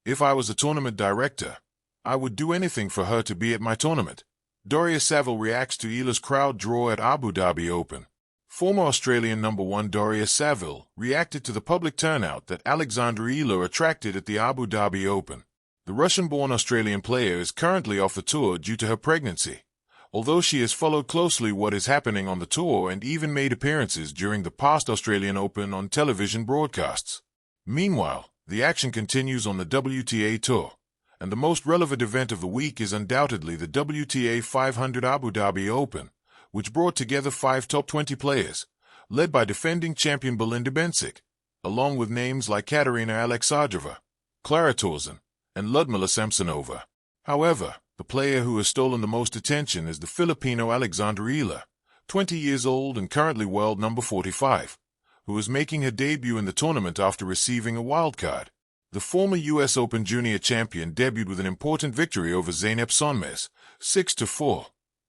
If I was a tournament director, I would do anything for her to be at my tournament. Daria Saville reacts to Eala's crowd draw at Abu Dhabi Open. Former Australian #1 Daria Saville reacted to the public turnout that Alexandra Eala attracted at the Abu Dhabi Open. The Russian-born Australian player is currently off the tour due to her pregnancy, although she has followed closely what is happening on the tour and even made appearances during the past Australian Open on television broadcasts. Meanwhile, the action continues on the WTA Tour, and the most relevant event of the week is undoubtedly the WTA 500 Abu Dhabi Open, which brought together 5 top 20 players, led by defending champion Belinda Bencic, along with names like Katerina Alexandrova, Clara Tauson, and Ludmila Samsonova. However, the player who has stolen the most attention is the Filipino Alexandra Eala, 20 years old and currently world number 45, who is making her debut in the tournament after receiving a wildcard. The former U.S. Open Junior champion debuted with an important victory over Zeynep Sonmez, 6-4,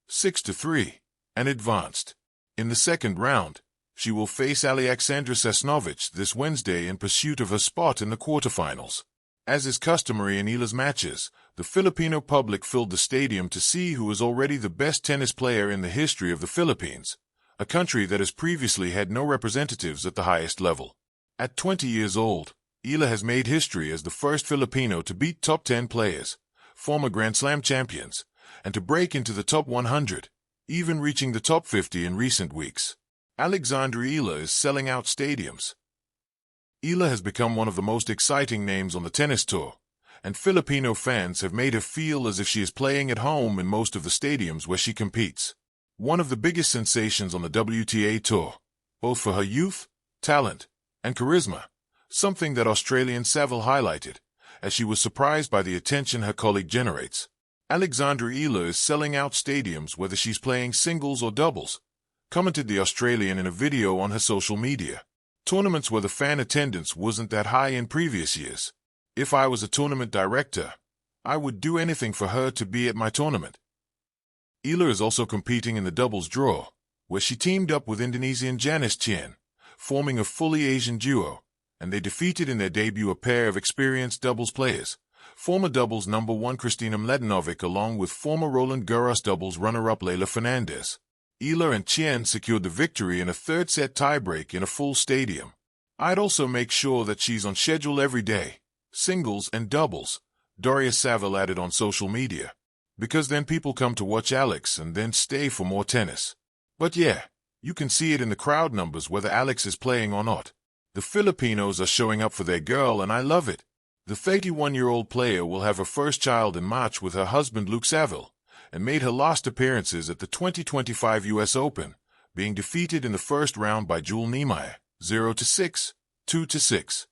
6-3, and advanced. In the second round, she will face Alexandra Sasnovich this Wednesday in pursuit of her spot in the quarterfinals. As is customary in Eala's matches, the Filipino public filled the stadium to see who is already the best tennis player in the history of the Philippines, a country that has previously had no representatives at the highest level. At 20 years old, Eala has made history as the first Filipino to beat top 10 players, former Grand Slam champions, and to break into the top 100, even reaching the top 50 in recent weeks. Alexandra Eala is selling out stadiums. Eala has become one of the most exciting names on the tennis tour, and Filipino fans have made her feel as if she is playing at home in most of the stadiums where she competes. One of the biggest sensations on the WTA tour, both for her youth, talent, and charisma, something that Australian Savile highlighted, as she was surprised by the attention her colleague generates. Alexandra Eala is selling out stadiums whether she's playing singles or doubles, commented the Australian in a video on her social media. Tournaments where the fan attendance wasn't that high in previous years. If I was a tournament director, I would do anything for her to be at my tournament. Eala is also competing in the doubles draw, where she teamed up with Indonesian Janice Chen, forming a fully Asian duo, and they defeated in their debut a pair of experienced doubles players, former doubles #1 Kristina Mladenovic along with former Roland Garros doubles runner-up Leylah Fernandez. Eala and Chen secured the victory in a third-set tiebreak in a full stadium. I'd also make sure that she's on schedule every day, singles and doubles, Daria Saville added on social media, because then people come to watch Alex and then stay for more tennis. But yeah, you can see it in the crowd numbers whether Alex is playing or not. The Filipinos are showing up for their girl and I love it. The 31-year-old player will have her first child in March with her husband Luke Saville, and made her last appearances at the 2025 U.S. Open, being defeated in the first round by Jewel Niemeyer, 0-6, 2-6.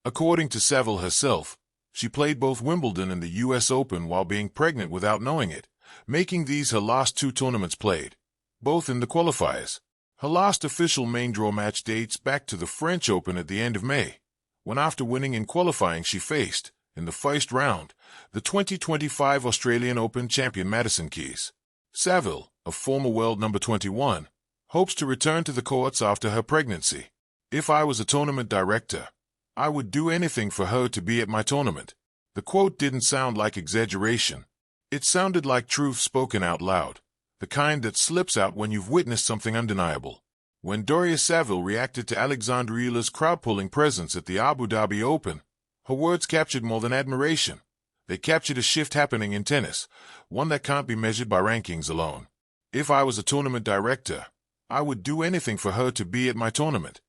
According to Saville herself, she played both Wimbledon and the U.S. Open while being pregnant without knowing it, making these her last 2 tournaments played, both in the qualifiers. Her last official main draw match dates back to the French Open at the end of May, when after winning in qualifying she faced, in the first round, the 2025 Australian Open champion Madison Keys. Saville, a former world number 21, hopes to return to the courts after her pregnancy. If I was a tournament director, I would do anything for her to be at my tournament. The quote didn't sound like exaggeration. It sounded like truth spoken out loud, the kind that slips out when you've witnessed something undeniable. When Daria Saville reacted to Alexandra Eala's crowd-pulling presence at the Abu Dhabi Open, her words captured more than admiration. They captured a shift happening in tennis, one that can't be measured by rankings alone. If I was a tournament director, I would do anything for her to be at my tournament.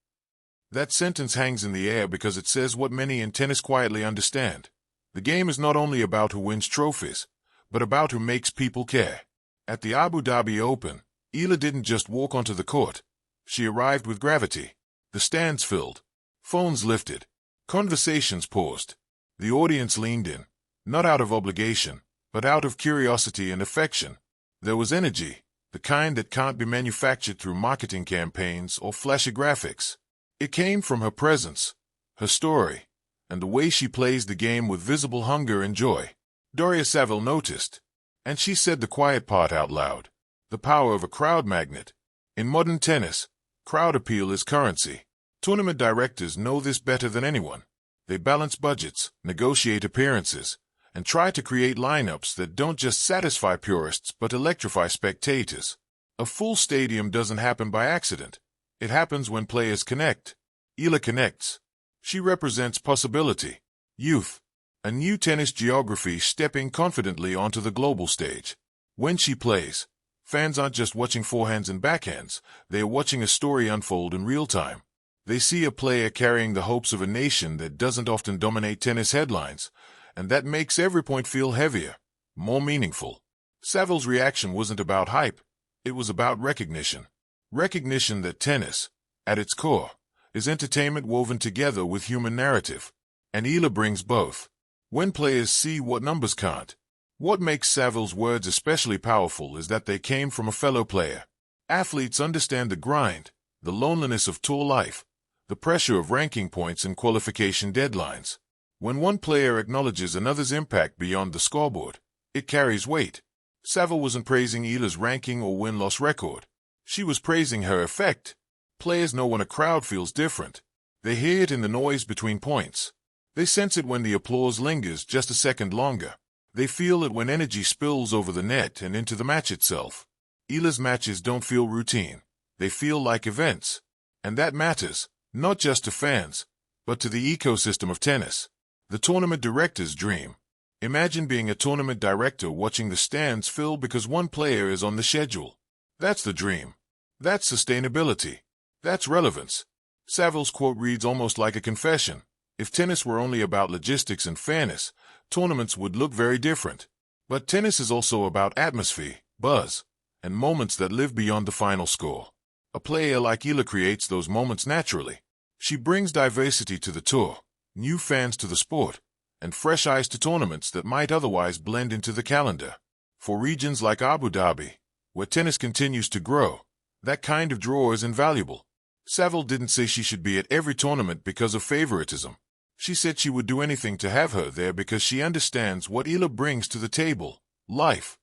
That sentence hangs in the air because it says what many in tennis quietly understand. The game is not only about who wins trophies, but about who makes people care. At the Abu Dhabi Open, Eala didn't just walk onto the court. She arrived with gravity. The stands filled. Phones lifted. Conversations paused. The audience leaned in, not out of obligation, but out of curiosity and affection. There was energy, the kind that can't be manufactured through marketing campaigns or flashy graphics. It came from her presence, her story, and the way she plays the game with visible hunger and joy. Daria Saville noticed, and she said the quiet part out loud. The power of a crowd magnet. In modern tennis, crowd appeal is currency. Tournament directors know this better than anyone. They balance budgets, negotiate appearances, and try to create lineups that don't just satisfy purists but electrify spectators. A full stadium doesn't happen by accident. It happens when players connect. Eala connects. She represents possibility, youth, a new tennis geography stepping confidently onto the global stage. When she plays, fans aren't just watching forehands and backhands, they are watching a story unfold in real time. They see a player carrying the hopes of a nation that doesn't often dominate tennis headlines, and that makes every point feel heavier, more meaningful. Savile's reaction wasn't about hype, it was about recognition. Recognition that tennis, at its core, is entertainment woven together with human narrative. And Eala brings both. When players see what numbers can't. What makes Savile's words especially powerful is that they came from a fellow player. Athletes understand the grind, the loneliness of tour life, the pressure of ranking points and qualification deadlines. When one player acknowledges another's impact beyond the scoreboard, it carries weight. Savile wasn't praising Eala's ranking or win-loss record. She was praising her effect. Players know when a crowd feels different. They hear it in the noise between points. They sense it when the applause lingers just a second longer. They feel it when energy spills over the net and into the match itself. Eala's matches don't feel routine. They feel like events. And that matters, not just to fans, but to the ecosystem of tennis. The tournament director's dream. Imagine being a tournament director watching the stands fill because one player is on the schedule. That's the dream. That's sustainability. That's relevance. Savile's quote reads almost like a confession. If tennis were only about logistics and fairness, tournaments would look very different. But tennis is also about atmosphere, buzz, and moments that live beyond the final score. A player like Eala creates those moments naturally. She brings diversity to the tour, new fans to the sport, and fresh eyes to tournaments that might otherwise blend into the calendar. For regions like Abu Dhabi, where tennis continues to grow, that kind of draw is invaluable. Savile didn't say she should be at every tournament because of favoritism. She said she would do anything to have her there because she understands what Eala brings to the table: life,